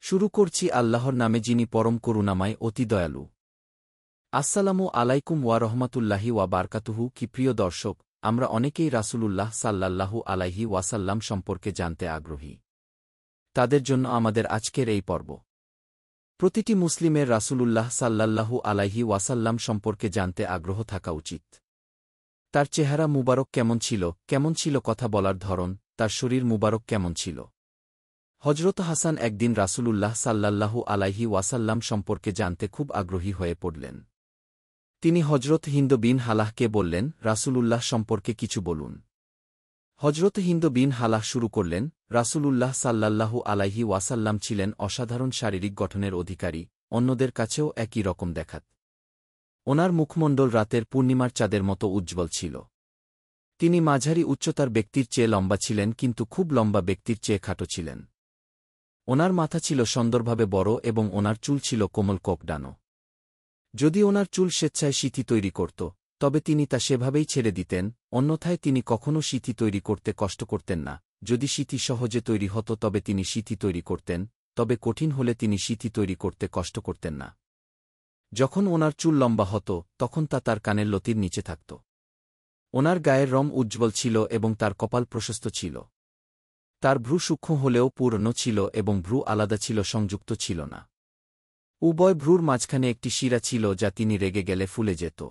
শুরু করছি আল্লাহর নামে, যিনি পরম করুণাময়, অতি দয়ালু। আসসালামু আলাইকুম ওয়া রহমাতুল্লাহি ওয়া বারকাতুহু। কি প্রিয় দর্শক, আমরা অনেকেই রাসূলুল্লাহ সাল্লাল্লাহু আলাইহি ওয়াসাল্লাম সম্পর্কে জানতে আগ্রহী। তাদের জন্য আমাদের আজকের এই পর্ব। প্রতিটি মুসলিমের রাসূলুল্লাহ সাল্লাল্লাহু আলাইহি ওয়াসাল্লাম সম্পর্কে জানতে আগ্রহ থাকা উচিত। তার চেহারা মুবারক কেমন ছিল কথা বলার ধরন, তার শরীর মুবারক কেমন ছিল। হজরত হাসান একদিন রাসূলুল্লাহ সাল্লাল্লাহু আলাইহি ওয়াসাল্লাম সম্পর্কে জানতে খুব আগ্রহী হয়ে পড়লেন। তিনি হজরত হিন্দ বিন হালাহকে বললেন, রাসূলুল্লাহ সম্পর্কে কিছু বলুন। হজরত হিন্দ বিন হালাহ শুরু করলেন, রাসূলুল্লাহ সাল্লাল্লাহু আলাইহি ওয়াসাল্লাম ছিলেন অসাধারণ শারীরিক গঠনের অধিকারী, অন্যদের কাছেও একই রকম দেখাত। ওনার মুখমণ্ডল রাতের পূর্ণিমার চাঁদের মতো উজ্জ্বল ছিল। তিনি মাঝারি উচ্চতার ব্যক্তির চেয়ে লম্বা ছিলেন, কিন্তু খুব লম্বা ব্যক্তির চেয়ে খাটো ছিলেন। ওনার মাথা ছিল সুন্দরভাবে বড় এবং ওনার চুল ছিল কোমল কোকড়ানো। যদি ওনার চুল স্বেচ্ছায় সিথি তৈরি করত, তবে তিনি তা সেভাবেই ছেড়ে দিতেন, অন্যথায় তিনি কখনও সিথি তৈরি করতে কষ্ট করতেন না। যদি সিথি সহজে তৈরি হতো তবে তিনি সিথি তৈরি করতেন, তবে কঠিন হলে তিনি সিথি তৈরি করতে কষ্ট করতেন না। যখন ওনার চুল লম্বা হতো, তখন তা তার কানের লতির নিচে থাকত। ওনার গায়ের রং উজ্জ্বল ছিল এবং তার কপাল প্রশস্ত ছিল। তার ভ্রু সূক্ষ্ম হলেও পূর্ণ ছিল এবং ভ্রু আলাদা ছিল, সংযুক্ত ছিল না। উভয় ভ্রুর মাঝখানে একটি শিরা ছিল যা তিনি রেগে গেলে ফুলে যেত।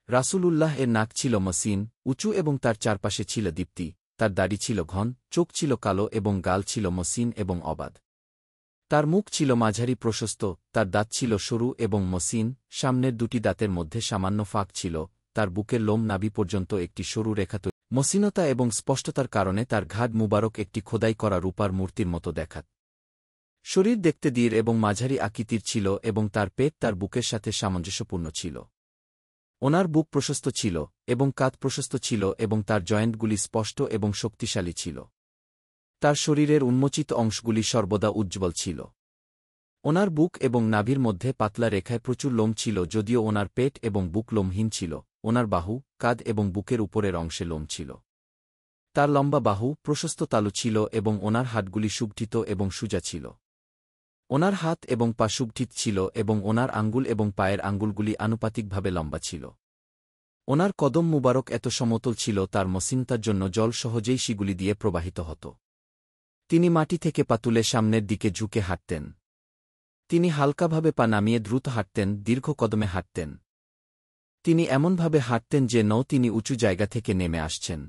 রাসূলুল্লাহ এর নাক ছিল মসৃণ, উঁচু এবং তার চারপাশে ছিল দীপ্তি। তার দাড়ি ছিল ঘন, চোখ ছিল কালো এবং গাল ছিল মসৃণ এবং অবাধ। তার মুখ ছিল মাঝারি প্রশস্ত, তার দাঁত ছিল সরু এবং মসৃণ, সামনের দুটি দাঁতের মধ্যে সামান্য ফাঁক ছিল। তার বুকের লোম নাভি পর্যন্ত একটি সরু রেখা তৈরি। মসৃণতা এবং স্পষ্টতার কারণে তার ঘাড় মুবারক একটি খোদাই করা রূপার মূর্তির মতো দেখাত। শরীর দেখতে দৃঢ় এবং মাঝারি আকৃতির ছিল এবং তার পেট তার বুকের সাথে সামঞ্জস্যপূর্ণ ছিল। ওনার বুক প্রশস্ত ছিল এবং কাঁধ প্রশস্ত ছিল এবং তার জয়েন্টগুলি স্পষ্ট এবং শক্তিশালী ছিল। তার শরীরের উন্মোচিত অংশগুলি সর্বদা উজ্জ্বল ছিল। ওনার বুক এবং নাভির মধ্যে পাতলা রেখায় প্রচুর লোম ছিল, যদিও ওনার পেট এবং বুক লোমহীন ছিল। ওনার বাহু, কাঁধ এবং বুকের উপরের অংশে লোম ছিল। তার লম্বা বাহু, প্রশস্ত তালু ছিল এবং ওনার হাতগুলি সুগঠিত এবং সোজা ছিল। ওনার হাত এবং পা সুগঠিত ছিল এবং ওনার আঙ্গুল এবং পায়ের আঙ্গুলগুলি আনুপাতিকভাবে লম্বা ছিল। ওনার কদম মুবারক এত সমতল ছিল, তার মসৃণতার জন্য জল সহজেই সেগুলি দিয়ে প্রবাহিত হতো। তিনি মাটি থেকে পা তুলে সামনের দিকে ঝুঁকে হাঁটতেন। তিনি হালকাভাবে পা নামিয়ে দ্রুত হাঁটতেন, দীর্ঘ কদমে হাঁটতেন। তিনি এমনভাবে হাঁটতেন যে তিনি উঁচু জায়গা থেকে নেমে আসছেন।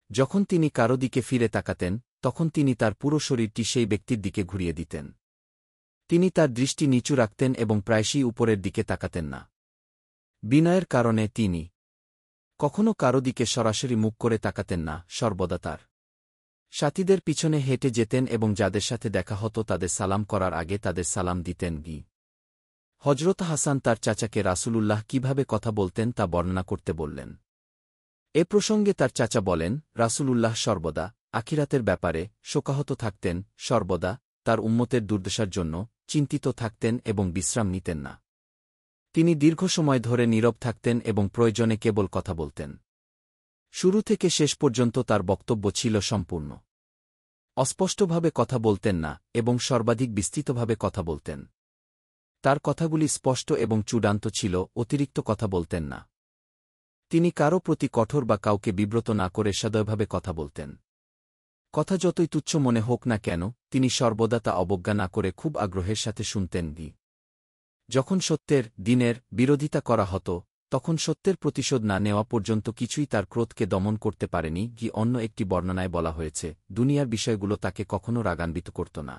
যখন তিনি কারো দিকে ফিরে তাকাতেন, তখন তিনি তার পুরো শরীরটি সেই ব্যক্তির দিকে ঘুরিয়ে দিতেন। তিনি তার দৃষ্টি নিচু রাখতেন এবং প্রায়শই উপরের দিকে তাকাতেন না। বিনয়ের কারণে তিনি কখনও কারো দিকে সরাসরি মুখ করে তাকাতেন না, সর্বদা তার সাথীদের পিছনে হেঁটে যেতেন এবং যাদের সাথে দেখা হতো তাদের সালাম করার আগে তাদের সালাম দিতেন। হজরত হাসান তার চাচাকে রাসূলুল্লাহ কিভাবে কথা বলতেন তা বর্ণনা করতে বললেন। এ প্রসঙ্গে তার চাচা বলেন, রাসূলুল্লাহ সর্বদা আখিরাতের ব্যাপারে শোকাহত থাকতেন, সর্বদা তার উম্মতের দুর্দশার জন্য চিন্তিত থাকতেন এবং বিশ্রাম নিতেন না। তিনি দীর্ঘ সময় ধরে নীরব থাকতেন এবং প্রয়োজনে কেবল কথা বলতেন। শুরু থেকে শেষ পর্যন্ত তার বক্তব্য ছিল সম্পূর্ণ। অস্পষ্টভাবে কথা বলতেন না এবং সর্বাধিক বিস্তৃতভাবে কথা বলতেন। তার কথাগুলি স্পষ্ট এবং চূড়ান্ত ছিল, অতিরিক্ত কথা বলতেন না। তিনি কারো প্রতি কঠোর বা কাউকে বিব্রত না করে সদয়ভাবে কথা বলতেন। কথা যতই তুচ্ছ মনে হোক না কেন, তিনি সর্বদা তা অবজ্ঞা না করে খুব আগ্রহের সাথে শুনতেন। যখন সত্যের, দিনের বিরোধিতা করা হতো, তখন সত্যের প্রতিশোধ না নেওয়া পর্যন্ত কিছুই তার ক্রোধকে দমন করতে পারেনি। অন্য একটি বর্ণনায় বলা হয়েছে, দুনিয়ার বিষয়গুলো তাকে কখনও রাগান্বিত করত না।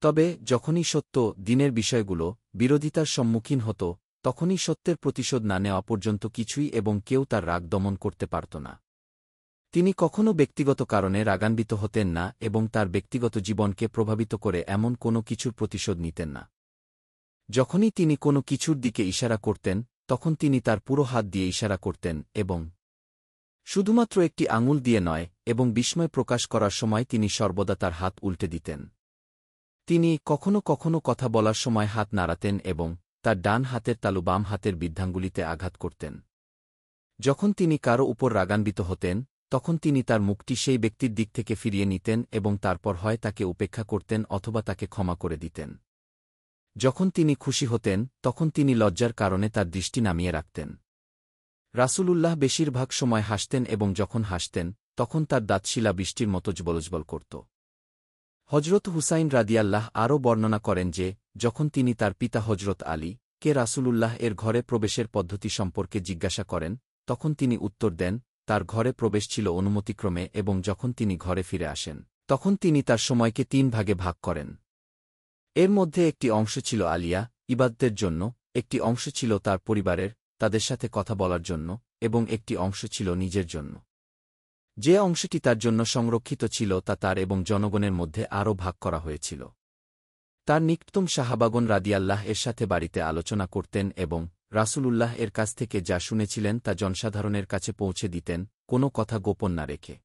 তবে যখনই সত্য, দিনের বিষয়গুলো বিরোধিতার সম্মুখীন হতো, তখনই সত্যের প্রতিশোধ না নেওয়া পর্যন্ত কিছুই এবং কেউ তার রাগ দমন করতে পারত না। তিনি কখনও ব্যক্তিগত কারণে রাগান্বিত হতেন না এবং তার ব্যক্তিগত জীবনকে প্রভাবিত করে এমন কোনো কিছুর প্রতিশোধ নিতেন না। যখনই তিনি কোনো কিছুর দিকে ইশারা করতেন, তখন তিনি তার পুরো হাত দিয়ে ইশারা করতেন এবং শুধুমাত্র একটি আঙুল দিয়ে নয়, এবং বিস্ময় প্রকাশ করার সময় তিনি সর্বদা তার হাত উল্টে দিতেন। তিনি কখনও কখনও কথা বলার সময় হাত নাড়াতেন এবং তার ডান হাতের তালু বাম হাতের বৃদ্ধাঙ্গুলিতে আঘাত করতেন। যখন তিনি কারো উপর রাগান্বিত হতেন, তখন তিনি তার মুখটি সেই ব্যক্তির দিক থেকে ফিরিয়ে নিতেন এবং তারপর হয় তাকে উপেক্ষা করতেন অথবা তাকে ক্ষমা করে দিতেন। যখন তিনি খুশি হতেন তখন তিনি লজ্জার কারণে তার দৃষ্টি নামিয়ে রাখতেন। রাসূলুল্লাহ বেশিরভাগ সময় হাসতেন এবং যখন হাসতেন তখন তার দাঁতশিলা বৃষ্টির মতো জ্বলজ্বল করত। হজরত হুসাইন রাদিয়াল্লাহ আরও বর্ণনা করেন যে, যখন তিনি তার পিতা হজরত আলী কে রাসূলুল্লাহ এর ঘরে প্রবেশের পদ্ধতি সম্পর্কে জিজ্ঞাসা করেন, তখন তিনি উত্তর দেন, তার ঘরে প্রবেশ ছিল অনুমতিক্রমে এবং যখন তিনি ঘরে ফিরে আসেন তখন তিনি তার সময়কে 3 ভাগে ভাগ করেন। এর মধ্যে একটি অংশ ছিল আলিয়া, ইবাদতের জন্য, একটি অংশ ছিল তার পরিবারের, তাদের সাথে কথা বলার জন্য, এবং একটি অংশ ছিল নিজের জন্য। যে অংশটি তার জন্য সংরক্ষিত ছিল তা তার এবং জনগণের মধ্যে আরও ভাগ করা হয়েছিল। তার নিকটতম সাহাবাগণ রাদিয়াল্লাহ এর সাথে বাড়িতে আলোচনা করতেন এবং রাসূলুল্লাহ এর কাছ থেকে যা শুনেছিলেন তা জনসাধারণের কাছে পৌঁছে দিতেন, কোনো কথা গোপন না রেখে।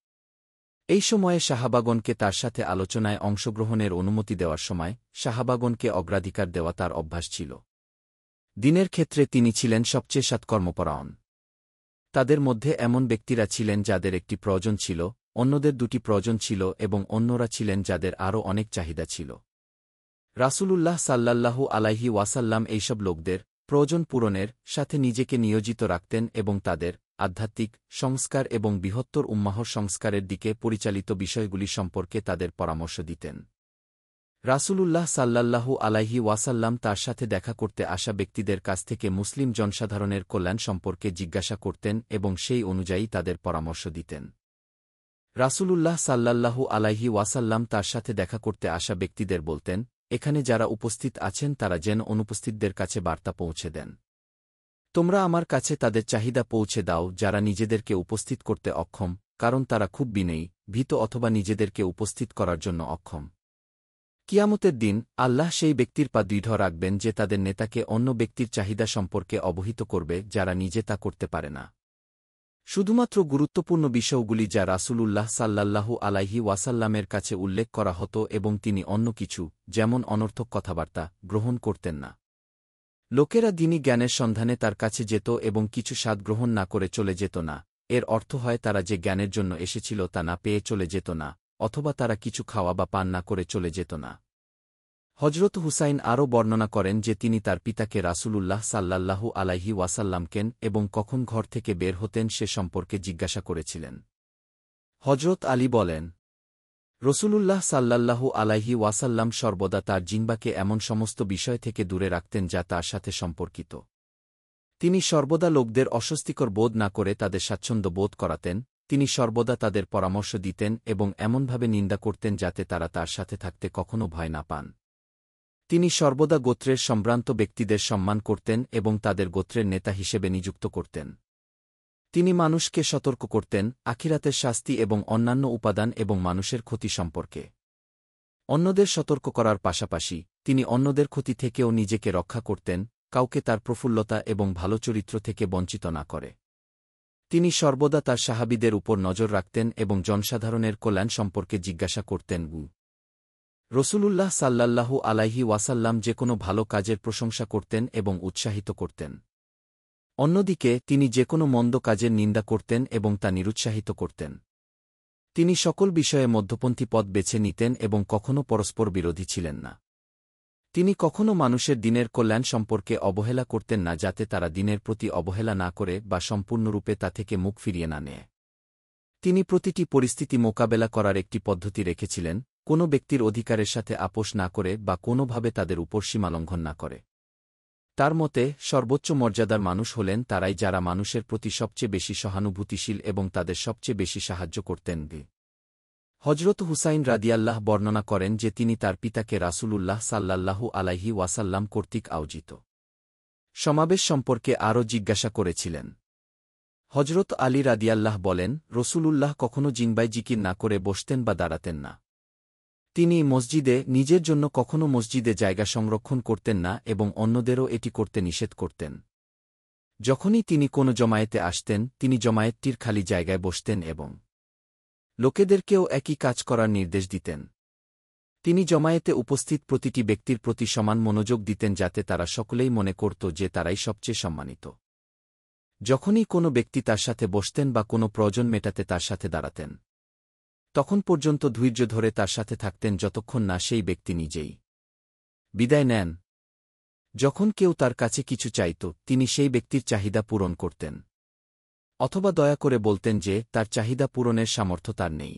এই সময়ে সাহাবাগণকে তার সাথে আলোচনায় অংশগ্রহণের অনুমতি দেওয়ার সময় সাহাবাগণকে অগ্রাধিকার দেওয়া তার অভ্যাস ছিল। দিনের ক্ষেত্রে তিনি ছিলেন সবচেয়ে সৎকর্মপরায়ণ। তাদের মধ্যে এমন ব্যক্তিরা ছিলেন যাদের একটি প্রয়োজন ছিল, অন্যদের 2টি প্রয়োজন ছিল এবং অন্যরা ছিলেন যাদের আরও অনেক চাহিদা ছিল। রাসূলুল্লাহ সাল্লাল্লাহু আলাইহি ওয়াসাল্লাম এইসব লোকদের প্রয়োজন পূরণের সাথে নিজেকে নিয়োজিত রাখতেন এবং তাদের আধ্যাত্মিক সংস্কার এবং বৃহত্তর উম্মাহর সংস্কারের দিকে পরিচালিত বিষয়গুলি সম্পর্কে তাদের পরামর্শ দিতেন। রাসূলুল্লাহ সাল্লাল্লাহু আলাইহি ওয়াসাল্লাম তার সাথে দেখা করতে আসা ব্যক্তিদের কাছ থেকে মুসলিম জনসাধারণের কল্যাণ সম্পর্কে জিজ্ঞাসা করতেন এবং সেই অনুযায়ী তাদের পরামর্শ দিতেন। রাসূলুল্লাহ সাল্লাল্লাহু আলাইহি ওয়াসাল্লাম তার সাথে দেখা করতে আসা ব্যক্তিদের বলতেন, এখানে যারা উপস্থিত আছেন তারা যেন অনুপস্থিতদের কাছে বার্তা পৌঁছে দেন। তোমরা আমার কাছে তাদের চাহিদা পৌঁছে দাও যারা নিজেদেরকে উপস্থিত করতে অক্ষম, কারণ তারা খুব বিনয়ী, ভীত অথবা নিজেদেরকে উপস্থিত করার জন্য অক্ষম। কিয়ামতের দিন আল্লাহ সেই ব্যক্তির পা দৃঢ় রাখবেন যে তাদের নেতাকে অন্য ব্যক্তির চাহিদা সম্পর্কে অবহিত করবে যারা নিজে তা করতে পারে না। শুধুমাত্র গুরুত্বপূর্ণ বিষয়গুলি যা রাসূলুল্লাহ সাল্লাল্লাহু আলাইহি ওয়াসাল্লামের কাছে উল্লেখ করা হতো এবং তিনি অন্য কিছু, যেমন অনর্থক কথাবার্তা, গ্রহণ করতেন না। লোকেরা দ্বীনি জ্ঞানের সন্ধানে তার কাছে যেত এবং কিছু স্বাদ গ্রহণ না করে চলে যেত না, এর অর্থ হয় তারা যে জ্ঞানের জন্য এসেছিল তা না পেয়ে চলে যেত না, অথবা তারা কিছু খাওয়া বা পান না করে চলে যেত না। হজরত হুসাইন আরও বর্ণনা করেন যে তিনি তার পিতাকে রাসূলুল্লাহ সাল্লাল্লাহু আলাইহি ওয়াসাল্লামকেন এবং কখন ঘর থেকে বের হতেন সে সম্পর্কে জিজ্ঞাসা করেছিলেন। হজরত আলী বলেন, রাসূলুল্লাহ সাল্লাল্লাহু আলাইহি ওয়াসাল্লাম সর্বদা তার জিহ্বাকে এমন সমস্ত বিষয় থেকে দূরে রাখতেন যা তার সাথে সম্পর্কিত। তিনি সর্বদা লোকদের অস্বস্তিকর বোধ না করে তাদের স্বাচ্ছন্দ্য বোধ করাতেন, তিনি সর্বদা তাদের পরামর্শ দিতেন এবং এমনভাবে নিন্দা করতেন যাতে তারা তার সাথে থাকতে কখনও ভয় না পান। তিনি সর্বদা গোত্রের সম্ভ্রান্ত ব্যক্তিদের সম্মান করতেন এবং তাদের গোত্রের নেতা হিসেবে নিযুক্ত করতেন। তিনি মানুষকে সতর্ক করতেন আখিরাতের শাস্তি এবং অন্যান্য উপাদান এবং মানুষের ক্ষতি সম্পর্কে। অন্যদের সতর্ক করার পাশাপাশি তিনি অন্যদের ক্ষতি থেকেও নিজেকে রক্ষা করতেন, কাউকে তার প্রফুল্লতা এবং ভালো চরিত্র থেকে বঞ্চিত না করে। তিনি সর্বদা তার সাহাবীদের উপর নজর রাখতেন এবং জনসাধারণের কল্যাণ সম্পর্কে জিজ্ঞাসা করতেন। রাসূলুল্লাহ সাল্লাল্লাহু আলাইহি ওয়াসাল্লাম যে কোনো ভালো কাজের প্রশংসা করতেন এবং উৎসাহিত করতেন। অন্যদিকে তিনি যে কোনো মন্দ কাজের নিন্দা করতেন এবং তা নিরুৎসাহিত করতেন। তিনি সকল বিষয়ে মধ্যপন্থী পথ বেছে নিতেন এবং কখনও পরস্পর বিরোধী ছিলেন না। তিনি কখনও মানুষের দিনের কল্যাণ সম্পর্কে অবহেলা করতেন না যাতে তারা দিনের প্রতি অবহেলা না করে বা সম্পূর্ণরূপে তা থেকে মুখ ফিরিয়ে না নেয়। তিনি প্রতিটি পরিস্থিতি মোকাবেলা করার একটি পদ্ধতি রেখেছিলেন, কোনো ব্যক্তির অধিকারের সাথে আপোষ না করে বা কোনোভাবে তাদের উপর সীমালঙ্ঘন না করে। তার মতে সর্বোচ্চ মর্যাদার মানুষ হলেন তারাই যারা মানুষের প্রতি সবচেয়ে বেশি সহানুভূতিশীল এবং তাদের সবচেয়ে বেশি সাহায্য করতেন। হজরত হুসাইন রাদিয়াল্লাহ বর্ণনা করেন যে তিনি তার পিতাকে রাসূলুল্লাহ সাল্লাল্লাহু আলাইহি ওয়াসাল্লাম কর্তৃক আয়োজিত সমাবেশ সম্পর্কে আরও জিজ্ঞাসা করেছিলেন। হজরত আলী রাদিয়াল্লাহ বলেন, রাসূলুল্লাহ কখনও জিনবাই জিকির না করে বসতেন বা দাঁড়াতেন না। তিনি মসজিদে নিজের জন্য কখনও মসজিদে জায়গা সংরক্ষণ করতেন না এবং অন্যদেরও এটি করতে নিষেধ করতেন। যখনই তিনি কোনো জমায়েতে আসতেন তিনি জমায়েতটির খালি জায়গায় বসতেন এবং লোকেদেরকেও একই কাজ করার নির্দেশ দিতেন। তিনি জমায়েতে উপস্থিত প্রতিটি ব্যক্তির প্রতি সমান মনোযোগ দিতেন যাতে তারা সকলেই মনে করত যে তারাই সবচেয়ে সম্মানিত। যখনই কোনো ব্যক্তি তার সাথে বসতেন বা কোনো প্রয়োজন মেটাতে তার সাথে দাঁড়াতেন, তখন পর্যন্ত ধৈর্য ধরে তার সাথে থাকতেন যতক্ষণ না সেই ব্যক্তি নিজেই বিদায় নেন। যখন কেউ তার কাছে কিছু চাইত, তিনি সেই ব্যক্তির চাহিদা পূরণ করতেন, অথবা দয়া করে বলতেন যে তার চাহিদা পূরণের সামর্থ্য তার নেই।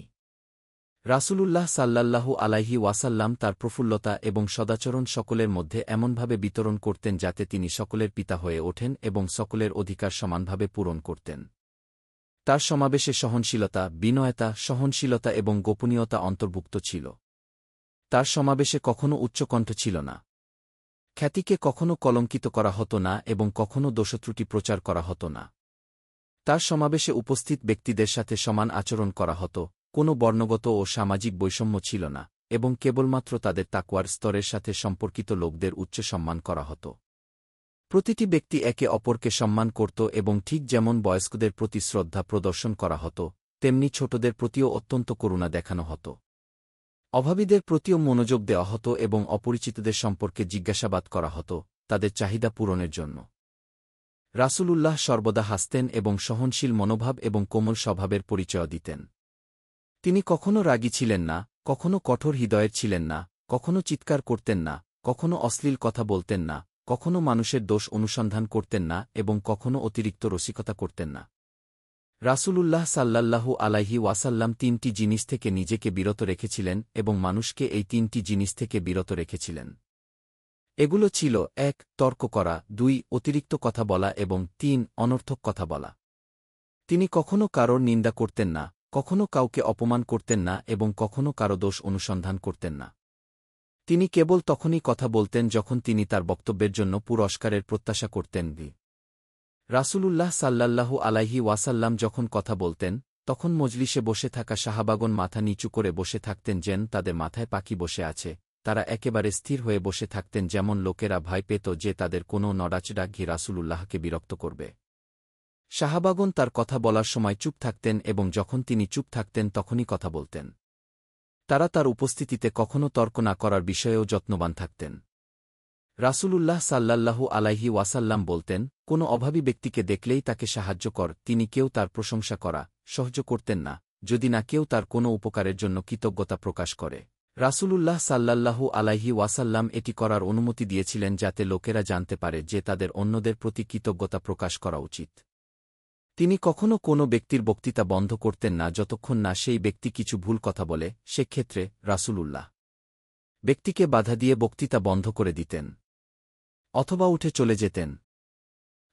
রাসূলুল্লাহ সাল্লাল্লাহু আলাইহি ওয়াসাল্লাম তার প্রফুল্লতা এবং সদাচরণ সকলের মধ্যে এমনভাবে বিতরণ করতেন যাতে তিনি সকলের পিতা হয়ে ওঠেন এবং সকলের অধিকার সমানভাবে পূরণ করতেন। তার সমাবেশে সহনশীলতা, বিনয়তা, সহনশীলতা এবং গোপনীয়তা অন্তর্ভুক্ত ছিল। তার সমাবেশে কখনও উচ্চকণ্ঠ ছিল না। খ্যাতিকে কখনও কলঙ্কিত করা হতো না এবং কখনও দোষত্রুটি প্রচার করা হতো না। তার সমাবেশে উপস্থিত ব্যক্তিদের সাথে সমান আচরণ করা হতো, কোনো বর্ণগত ও সামাজিক বৈষম্য ছিল না, এবং কেবলমাত্র তাদের তাকওয়ার স্তরের সাথে সম্পর্কিত লোকদের উচ্চ সম্মান করা হতো। প্রতিটি ব্যক্তি একে অপরকে সম্মান করত এবং ঠিক যেমন বয়স্কদের প্রতি শ্রদ্ধা প্রদর্শন করা হতো, তেমনি ছোটদের প্রতিও অত্যন্ত করুণা দেখানো হতো। অভাবীদের প্রতিও মনোযোগ দেওয়া হতো এবং অপরিচিতদের সম্পর্কে জিজ্ঞাসাবাদ করা হতো, তাদের চাহিদা পূরণের জন্য। রাসূলুল্লাহ সর্বদা হাসতেন এবং সহনশীল মনোভাব এবং কোমল স্বভাবের পরিচয় দিতেন। তিনি কখনও রাগী ছিলেন না, কখনও কঠোর হৃদয়ের ছিলেন না, কখনও চিৎকার করতেন না, কখনও অশ্লীল কথা বলতেন না, কখনও মানুষের দোষ অনুসন্ধান করতেন না এবং কখনও অতিরিক্ত রসিকতা করতেন না। রাসূলুল্লাহ সাল্লাল্লাহু আলাইহি ওয়াসাল্লাম তিনটি জিনিস থেকে নিজেকে বিরত রেখেছিলেন এবং মানুষকে এই তিনটি জিনিস থেকে বিরত রেখেছিলেন। এগুলো ছিল: ১. তর্ক করা, ২. অতিরিক্ত কথা বলা এবং ৩. অনর্থক কথা বলা। তিনি কখনও কারোর নিন্দা করতেন না, কখনও কাউকে অপমান করতেন না এবং কখনও কারো দোষ অনুসন্ধান করতেন না। তিনি কেবল তখনই কথা বলতেন যখন তিনি তার বক্তব্যের জন্য পুরস্কারের প্রত্যাশা করতেন। রাসূলুল্লাহ সাল্লাল্লাহু আলাইহি ওয়াসাল্লাম যখন কথা বলতেন, তখন মজলিসে বসে থাকা সাহাবাগণ মাথা নিচু করে বসে থাকতেন যেন তাদের মাথায় পাখি বসে আছে। তারা একেবারে স্থির হয়ে বসে থাকতেন যেমন লোকেরা ভয় পেত যে তাদের কোনো নড়াচড়া রাসূলুল্লাহকে বিরক্ত করবে। সাহাবাগণ তার কথা বলার সময় চুপ থাকতেন এবং যখন তিনি চুপ থাকতেন তখনই কথা বলতেন। তারা তার উপস্থিতিতে কখনও তর্ক না করার বিষয়েও যত্নবান থাকতেন। রাসূলুল্লাহ সাল্লাল্লাহু আলাইহি ওয়াসাল্লাম বলতেন, কোনো অভাবী ব্যক্তিকে দেখলেই তাকে সাহায্য কর। তিনি কেউ তার প্রশংসা করা সহ্য করতেন না, যদি না কেউ তার কোনো উপকারের জন্য কৃতজ্ঞতা প্রকাশ করে। রাসূলুল্লাহ সাল্লাল্লাহু আলাইহি ওয়াসাল্লাম এটি করার অনুমতি দিয়েছিলেন যাতে লোকেরা জানতে পারে যে তাদের অন্যদের প্রতি কৃতজ্ঞতা প্রকাশ করা উচিত। তিনি কখনও কোনো ব্যক্তির বক্তৃতা বন্ধ করতেন না যতক্ষণ না সেই ব্যক্তি কিছু ভুল কথা বলে। সেক্ষেত্রে রাসূলুল্লাহ ব্যক্তিকে বাধা দিয়ে বক্তৃতা বন্ধ করে দিতেন অথবা উঠে চলে যেতেন।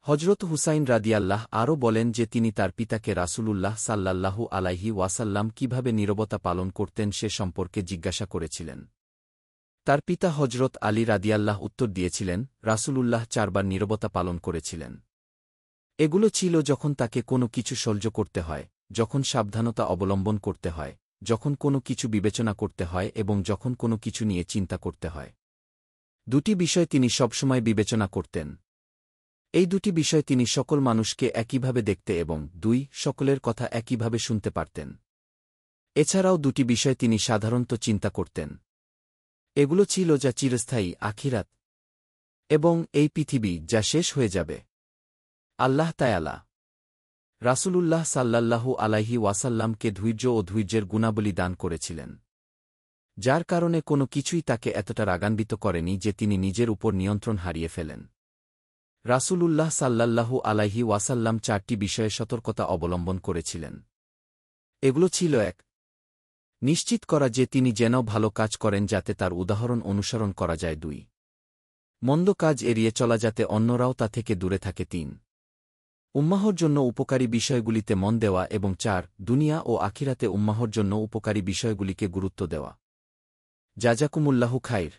হজরত হুসাইন রাদিয়াল্লাহ আরও বলেন যে তিনি তার পিতাকে রাসূলুল্লাহ সাল্লাল্লাহু আলাইহি ওয়াসাল্লাম কিভাবে নীরবতা পালন করতেন সে সম্পর্কে জিজ্ঞাসা করেছিলেন। তার পিতা হজরত আলী রাদিয়াল্লাহ উত্তর দিয়েছিলেন, রাসূলুল্লাহ 4 বার নীরবতা পালন করেছিলেন। এগুলো ছিল যখন তাকে কোনো কিছু সহ্য করতে হয়, যখন সাবধানতা অবলম্বন করতে হয়, যখন কোনো কিছু বিবেচনা করতে হয় এবং যখন কোনো কিছু নিয়ে চিন্তা করতে হয়। দুটি বিষয় তিনি সবসময় বিবেচনা করতেন। এই দুটি বিষয় তিনি সকল মানুষকে একইভাবে দেখতে এবং 2. সকলের কথা একইভাবে শুনতে পারতেন। এছাড়াও দুটি বিষয় তিনি সাধারণত চিন্তা করতেন। এগুলো ছিল যা চিরস্থায়ী, আখিরাত, এবং এই পৃথিবী যা শেষ হয়ে যাবে, আল্লাহ তাআলা। রাসূলুল্লাহ সাল্লাল্লাহু আলাইহি ওয়াসাল্লামকে ধৈর্য ও ধৈর্যের গুণাবলী দান করেছিলেন, যার কারণে কোনো কিছুই তাকে এতটা রাগান্বিত করেনি যে তিনি নিজের উপর নিয়ন্ত্রণ হারিয়ে ফেলেন। রাসূলুল্লাহ সাল্লাল্লাহু আলাইহি ওয়াসাল্লাম 4টি বিষয়ে সতর্কতা অবলম্বন করেছিলেন। এগুলো ছিল: 1. নিশ্চিত করা যে তিনি যেন ভালো কাজ করেন যাতে তার উদাহরণ অনুসরণ করা যায়। 2. মন্দ কাজ এড়িয়ে চলা যাতে অন্যরাও তা থেকে দূরে থাকে। 3. উম্মাহর জন্য উপকারী বিষয়গুলিতে মন দেওয়া এবং 4. দুনিয়া ও আখিরাতে উম্মাহর জন্য উপকারী বিষয়গুলিকে গুরুত্ব দেওয়া। জাযাকুমুল্লাহু খাইর।